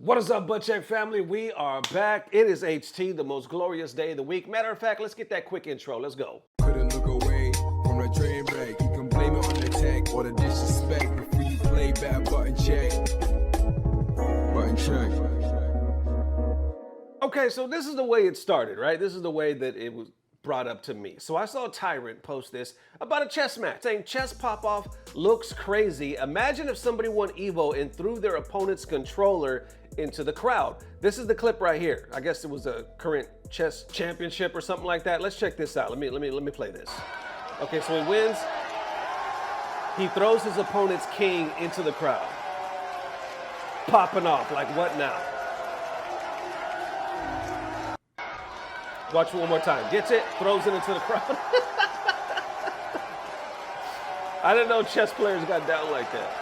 What is up, Butt Check family? We are back. It is HT, the most glorious day of the week. Matter of fact, let's get that quick intro. Let's go. Couldn't look away from the train wreck. You can blame it on the tech or the disrespect before you play bad button check. Button check. Okay, so this is the way it started, right? This is the way that it was brought up to me. So I saw Tyrant post this about a chess match saying chess pop-off looks crazy. Imagine if somebody won Evo and threw their opponent's controller into the crowd. This is the clip right here. I guess it was a current chess championship or something like that. Let's check this out. Let me play this. Okay, so he wins. He throws his opponent's king into the crowd. Popping off like what now? Watch it one more time. Gets it, throws it into the crowd. I didn't know chess players got down like that.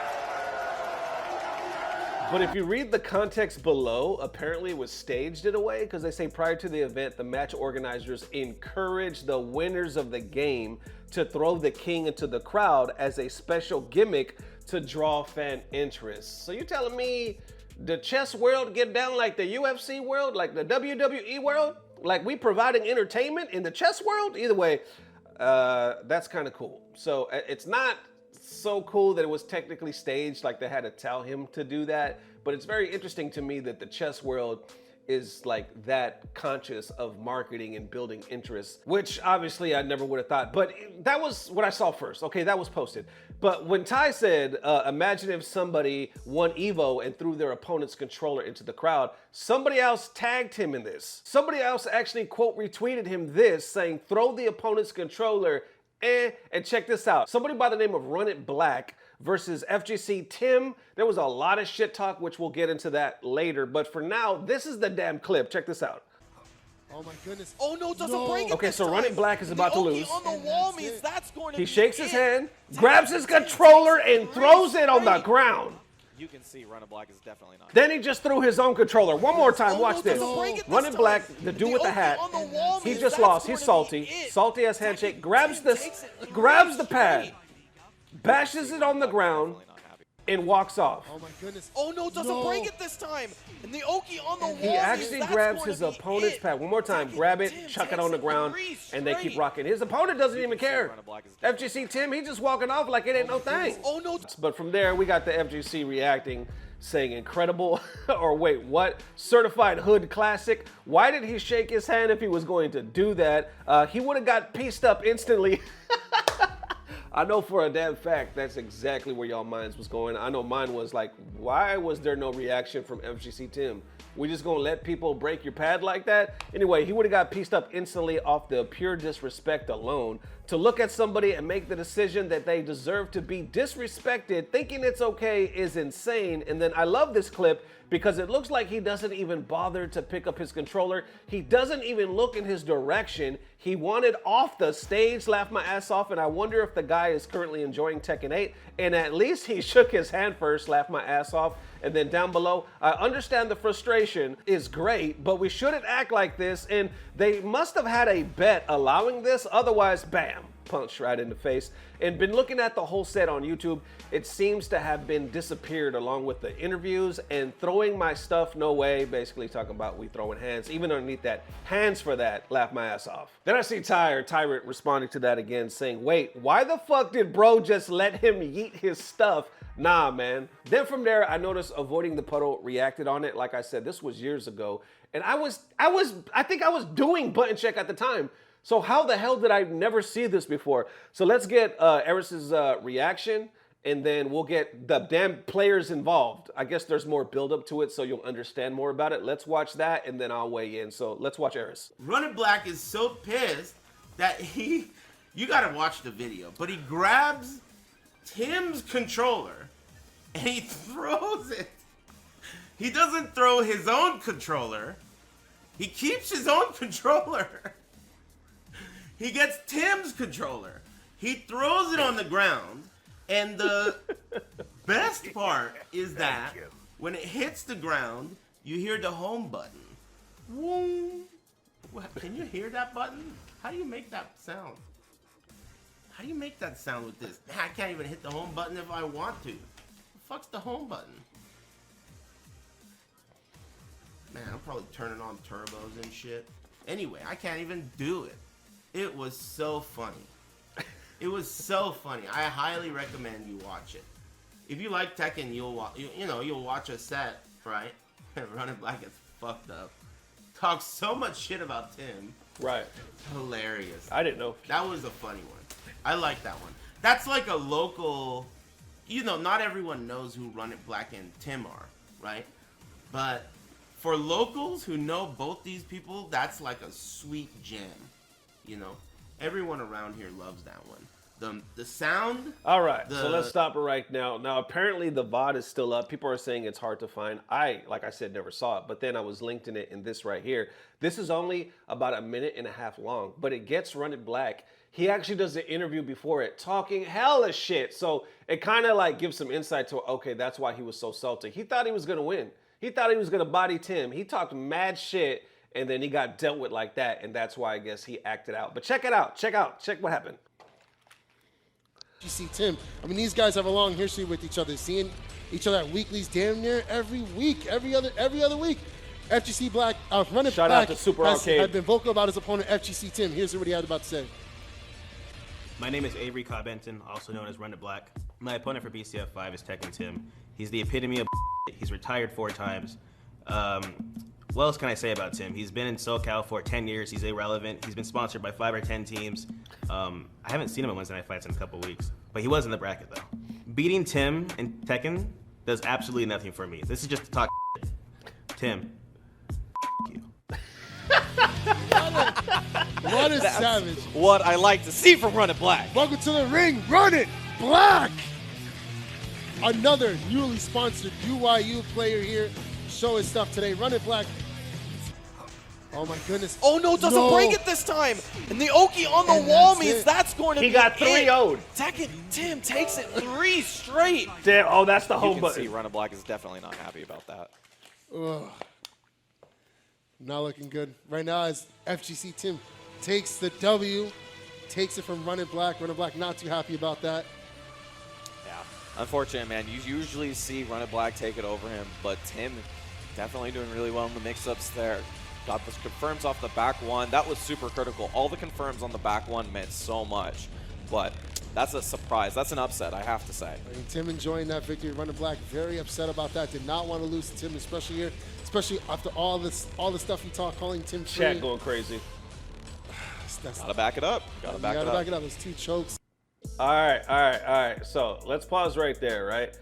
But if you read the context below, apparently it was staged in a way because they say prior to the event, the match organizers encouraged the winners of the game to throw the king into the crowd as a special gimmick to draw fan interest. So you're telling me the chess world get down like the UFC world, like the WWE world? Like we providing entertainment in the chess world? Either way, that's kind of cool. So it's not so cool that it was technically staged, like they had to tell him to do that. But it's very interesting to me that the chess world is like that conscious of marketing and building interest, which obviously I never would have thought. But that was what I saw first. Okay, that was posted. But when Ty said, imagine if somebody won Evo and threw their opponent's controller into the crowd, somebody else tagged him in this. Somebody else actually quote retweeted him this saying, throw the opponent's controller and check this out. Somebody by the name of RunitBlack versus FGC Tim. There was a lot of shit talk, which we'll get into that later. But for now, this is the damn clip. Check this out. Oh my goodness. Oh no, doesn't break it. Okay, so RunitBlack is about to lose. On the wall means that's going to He shakes his hand, grabs his controller, and throws it on the ground. You can see RunitBlack is definitely not. Then he just threw his own controller. One more time, watch this. RunitBlack, the dude with the hat, he just lost. He's salty. Salty ass handshake. Grabs the pad, bashes it on the ground, and walks off. Oh my goodness. Oh no, doesn't break it this time. And the Oki on the wall. He actually grabs his opponent's pad. One more time, grab it, chuck it on the ground, and they keep rocking. His opponent doesn't even care. FGC Tim, he just walking off like it ain't no thing. Oh no. But from there, we got the FGC reacting, saying incredible, or wait, what? Certified Hood Classic. Why did he shake his hand if he was going to do that? He would have got pieced up instantly. I know for a damn fact that's exactly where y'all minds was going. I know mine was like, why was there no reaction from FGC Tim? We just gonna let people break your pad like that? Anyway, he would have got pieced up instantly off the pure disrespect alone. To look at somebody and make the decision that they deserve to be disrespected, thinking it's okay, is insane. And then I love this clip because it looks like he doesn't even bother to pick up his controller. He doesn't even look in his direction. He wanted off the stage, laughed my ass off, and I wonder if the guy is currently enjoying Tekken 8. And at least he shook his hand first, laughed my ass off. And then down below, I understand the frustration is great, but we shouldn't act like this. And they must have had a bet allowing this, otherwise, bam, punch right in the face. And been looking at the whole set on YouTube, it seems to have been disappeared along with the interviews and throwing my stuff, no way, basically talking about we throwing hands, even underneath that, hands for that, laugh my ass off. Then I see Tyrant responding to that again, saying, wait, why the fuck did bro just let him yeet his stuff? Nah, man. Then from there, I noticed Avoiding the Puddle reacted on it. Like I said, this was years ago. And I think I was doing button check at the time. So how the hell did I never see this before? So let's get Aris's reaction, and then we'll get the damn players involved. I guess there's more buildup to it, so you'll understand more about it. Let's watch that, and then I'll weigh in. So let's watch Aris. RunitBlack is so pissed that you gotta watch the video, but he grabs Tim's controller and he throws it. He doesn't throw his own controller. He keeps his own controller. He gets Tim's controller. He throws it on the ground. And the best part is that when it hits the ground, you hear the home button. Woo. Can you hear that button? How do you make that sound? How do you make that sound with this? I can't even hit the home button if I want to. The fuck's the home button? Man, I'm probably turning on turbos and shit. Anyway, I can't even do it. It was so funny. It was so funny. I highly recommend you watch it. If you like Tekken, you'll watch a set, right? RunitBlack is fucked up. Talks so much shit about Tim. Right. Hilarious. I didn't know. That was a funny one. I like that one. That's like a local, not everyone knows who RunitBlack and Tim are, right? But for locals who know both these people, that's like a sweet gem, Everyone around here loves that one. The sound. All right, so let's stop it right now. Now, apparently the VOD is still up. People are saying it's hard to find. Like I said, never saw it, but then I was linked in it in this right here. This is only about a minute and a half long, but it gets RunitBlack. He actually does the interview before it, talking hella shit. So it kind of like gives some insight to, okay, that's why he was so salty. He thought he was going to win. He thought he was going to body Tim. He talked mad shit, and then he got dealt with like that, and that's why I guess he acted out. But check it out. Check what happened. You see Tim. I mean, these guys have a long history with each other, seeing each other at weeklies damn near every week, every other week. FGC Black, RunitBlack Shout out to Super Arcade. Had been vocal about his opponent, FGC Tim. Here's what he had about to say. My name is Avery Cobbenton, also known as RunitBlack. My opponent for BCF 5 is Tekken Tim. He's the epitome of He's retired 4 times. What else can I say about Tim? He's been in SoCal for 10 years. He's irrelevant. He's been sponsored by 5 or 10 teams. I haven't seen him at Wednesday Night Fights in a couple weeks, but he was in the bracket though. Beating Tim in Tekken does absolutely nothing for me. This is just to talk shit. Tim, you. What is savage? What I like to see from RunitBlack. Welcome to the ring, RunitBlack. Another newly sponsored UYU player here. Show his stuff today. RunitBlack. Oh my goodness. Oh no, doesn't break it this time. And the Oki on the wall means that's going to be He got 3-0'd. Tekken, Tim takes it 3 straight. Damn, oh, that's the You home can button. see RunitBlack is definitely not happy about that. Ugh. Not looking good. Right now as FGC Tim takes the W, takes it from RunitBlack. RunitBlack not too happy about that. Yeah, unfortunate, man. You usually see RunitBlack take it over him, but Tim definitely doing really well in the mix-ups there. Got the confirms off the back one. That was super critical. All the confirms on the back one meant so much, but that's a surprise. That's an upset, I have to say. I mean, Tim enjoying that victory. RunitBlack very upset about that. Did not want to lose to Tim, especially here, especially after all the stuff he talked, calling Tim free. Chat going crazy. Gotta back it up. Gotta back it up. Those 2 chokes. All right. So let's pause right there, right?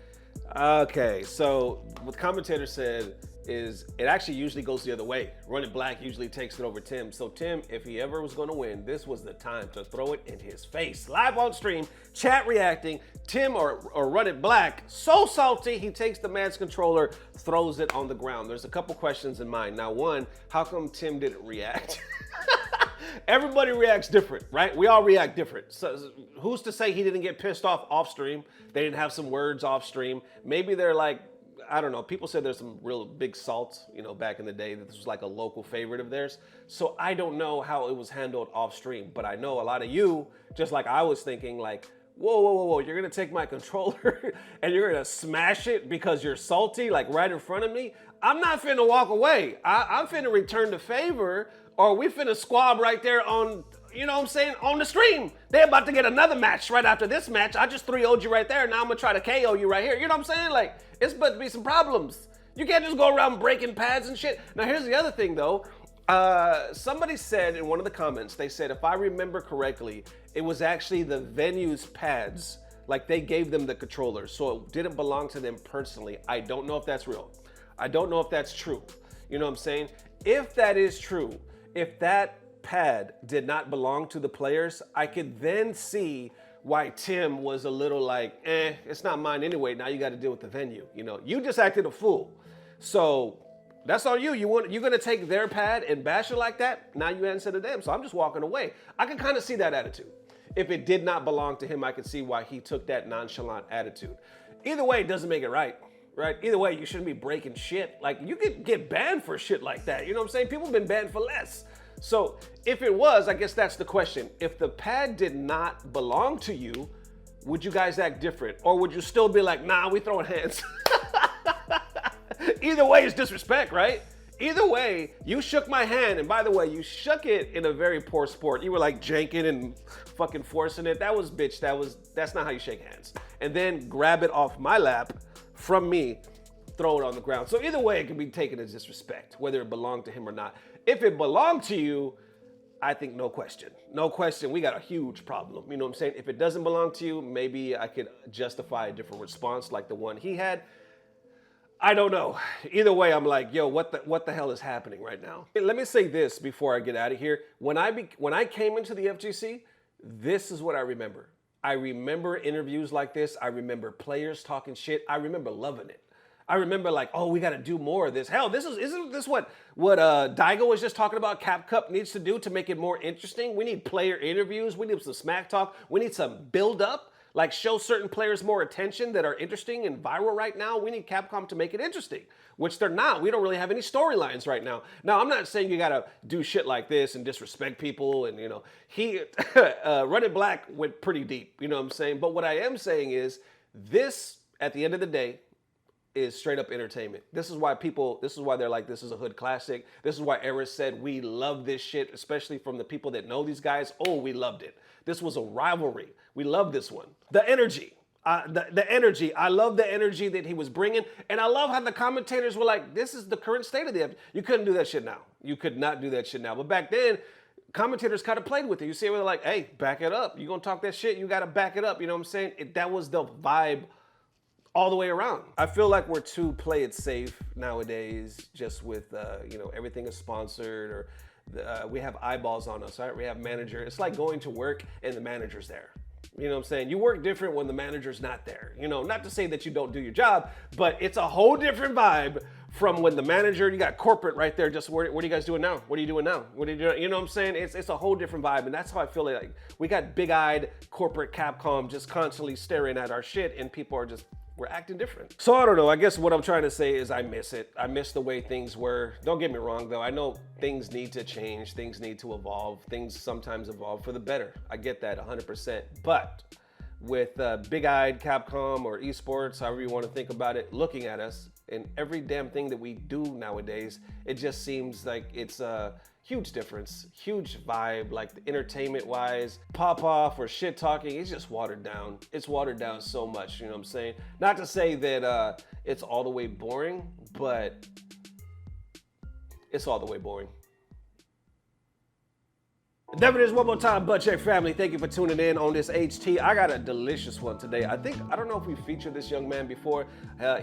Okay, so what the commentator said is it actually usually goes the other way. RunitBlack usually takes it over Tim. So Tim, if he ever was going to win, this was the time to throw it in his face. Live on stream, chat reacting, Tim or RunitBlack, so salty, he takes the man's controller, throws it on the ground. There's a couple questions in mind. Now, one, how come Tim didn't react? Everybody reacts different, right? We all react different. So who's to say he didn't get pissed off stream? They didn't have some words off stream. Maybe they're like, I don't know. People said there's some real big salts, back in the day, that this was like a local favorite of theirs. So I don't know how it was handled off stream, but I know a lot of you, just like I was thinking, like, whoa, you're gonna take my controller and you're gonna smash it because you're salty, like right in front of me? I'm not finna walk away. I'm finna return the favor, or we finna squab right there on, on the stream. They're about to get another match right after this match. I just 3-0'd you right there. Now I'm gonna try to KO you right here. You know what I'm saying? Like, it's about to be some problems. You can't just go around breaking pads and shit. Now here's the other thing though. Somebody said in one of the comments, they said, if I remember correctly, it was actually the venue's pads. Like they gave them the controller, so it didn't belong to them personally. I don't know if that's real. I don't know if that's true. You know what I'm saying? If that is true, if that pad did not belong to the players, I could then see why Tim was a little like, it's not mine anyway. Now you got to deal with the venue. You just acted a fool. So that's on you. You're going to take their pad and bash it like that? Now you answer to them. So I'm just walking away. I can kind of see that attitude. If it did not belong to him, I could see why he took that nonchalant attitude. Either way, it doesn't make it right. Right? Either way, you shouldn't be breaking shit. Like, you could get banned for shit like that. You know what I'm saying? People have been banned for less. So if it was, I guess that's the question. If the pad did not belong to you, would you guys act different? Or would you still be like, nah, we throwing hands? Either way, it's disrespect, right? Either way, you shook my hand, and by the way, you shook it in a very poor sport. You were like janking and fucking forcing it. That was, bitch, that's not how you shake hands. And then grab it off my lap from me, throw it on the ground. So either way, it can be taken as disrespect, whether it belonged to him or not. If it belonged to you, I think no question. No question, we got a huge problem. You know what I'm saying? If it doesn't belong to you, maybe I could justify a different response like the one he had. I don't know. Either way, I'm like, yo, what the hell is happening right now? Let me say this before I get out of here. When I came into the FGC, this is what I remember. I remember interviews like this. I remember players talking shit. I remember loving it. I remember like, oh, we got to do more of this. Hell, isn't this what Daigo was just talking about? Cap Cup needs to do to make it more interesting. We need player interviews. We need some smack talk. We need some build up. Like show certain players more attention that are interesting and viral right now. We need Capcom to make it interesting, which they're not. We don't really have any storylines right now. Now, I'm not saying you gotta do shit like this and disrespect people and, you know, RunitBlack went pretty deep, you know what I'm saying? But what I am saying is this, at the end of the day, is straight up entertainment. This is why they're like, this is a hood classic. This is why Aris said, we love this shit, especially from the people that know these guys. Oh, we loved it. This was a rivalry. We love this one. The energy, the energy. I love the energy that he was bringing. And I love how the commentators were like, this is the current state of the FGC. You couldn't do that shit now. You could not do that shit now. But back then, commentators kind of played with it. You see where they're like, hey, back it up. You're going to talk that shit, you got to back it up. You know what I'm saying? That was the vibe all the way around. I feel like we're too play it safe nowadays, just with, you know, everything is sponsored or we have eyeballs on us, right? We have manager. It's like going to work and the manager's there. You know what I'm saying? You work different when the manager's not there. You know, not to say that you don't do your job, but it's a whole different vibe from when the manager, you got corporate right there, just what are you guys doing now? What are you doing now? What are you doing? You know what I'm saying? It's a whole different vibe, and that's how I feel like we got big-eyed corporate Capcom just constantly staring at our shit, and people are just, we're acting different. So I don't know, I guess what I'm trying to say is I miss it. I miss the way things were. Don't get me wrong though, I know things need to change, things need to evolve, things sometimes evolve for the better. I get that 100%, but with big-eyed Capcom or Esports, however you want to think about it, looking at us and every damn thing that we do nowadays, it just seems like it's a huge difference, huge vibe, like entertainment-wise, pop-off or shit-talking, it's just watered down. It's watered down so much, you know what I'm saying? Not to say that it's all the way boring, but it's all the way boring. There it is one more time, Butt Check family. Thank you for tuning in on this HT. I got a delicious one today. I don't know if we featured this young man before.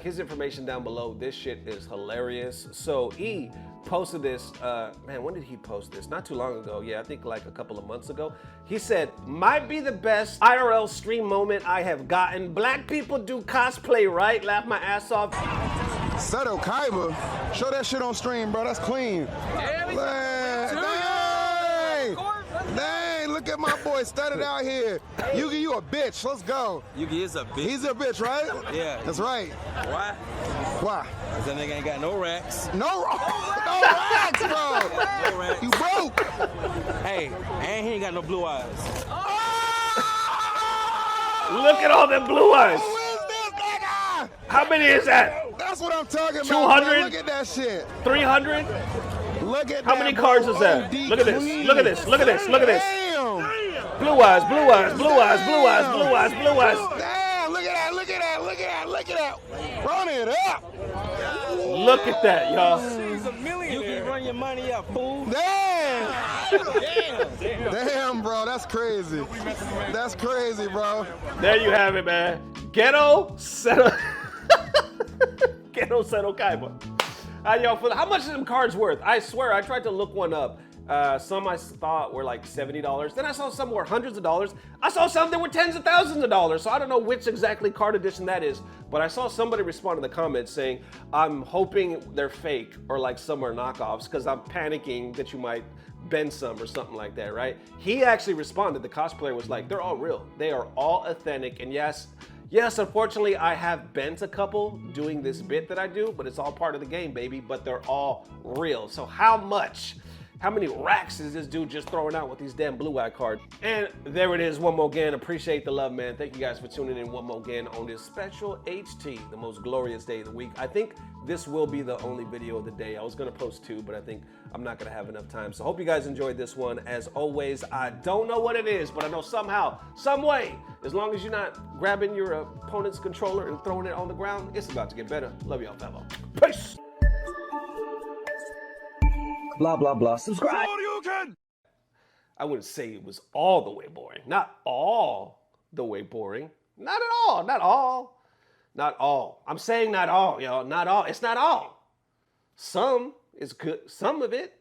His information down below. This shit is hilarious. So he posted this, man, when did he post this? Not too long ago. Yeah, I think like a couple of months ago. He said, might be the best IRL stream moment I have gotten. Black people do cosplay, right? Laugh my ass off. Seto Kaiba, show that shit on stream, bro. That's clean. Dang, look at my boy studded out here. Yugi, you a bitch. Let's go. Yugi is a bitch. He's a bitch, right? Yeah. That's right. Why? Why? Because that nigga ain't got no racks. No racks, bro. No racks. You broke. Hey, and he ain't got no blue eyes. Look at all them blue eyes. Who is this nigga? How many is that? That's what I'm talking about. 200? Look at that shit. 300? Look at How that, many cards is that? OD Look at this. clean. Look at this. Look at this. Look at this. Damn. Blue eyes, blue eyes, blue eyes, blue eyes, blue eyes, blue eyes. Damn, look at that, look at that, look at that, look at that. Run it up. Look at that, y'all. You can run your money up, fool. Damn. Damn, bro, that's crazy. That's crazy, bro. There you have it, man. Ghetto Seto. Ghetto Seto Kaiba. How much are them cards worth? I swear, I tried to look one up. Some I thought were like $70. Then I saw some were hundreds of dollars. I saw some that were tens of thousands of dollars. So I don't know which exactly card edition that is. But I saw somebody respond in the comments saying, I'm hoping they're fake or like some are knockoffs because I'm panicking that you might bend some or something like that, right? He actually responded. The cosplayer was like, they're all real. They are all authentic. And yes, unfortunately, I have bent a couple doing this bit that I do, but it's all part of the game, baby. But they're all real. So how much How many racks is this dude just throwing out with these damn blue eye cards? And there it is, one more again. Appreciate the love, man. Thank you guys for tuning in one more again on this special HT, the most glorious day of the week. I think this will be the only video of the day. I was gonna post 2, but I think I'm not gonna have enough time. So hope you guys enjoyed this one. As always, I don't know what it is, but I know somehow, some way, as long as you're not grabbing your opponent's controller and throwing it on the ground, it's about to get better. Love y'all, fellow. Peace. Blah, blah, blah. Subscribe. I wouldn't say it was all the way boring. Not all the way boring. Not at all. Not all. Not all. I'm saying not all, y'all. Not all. It's not all. Some is good. Some of it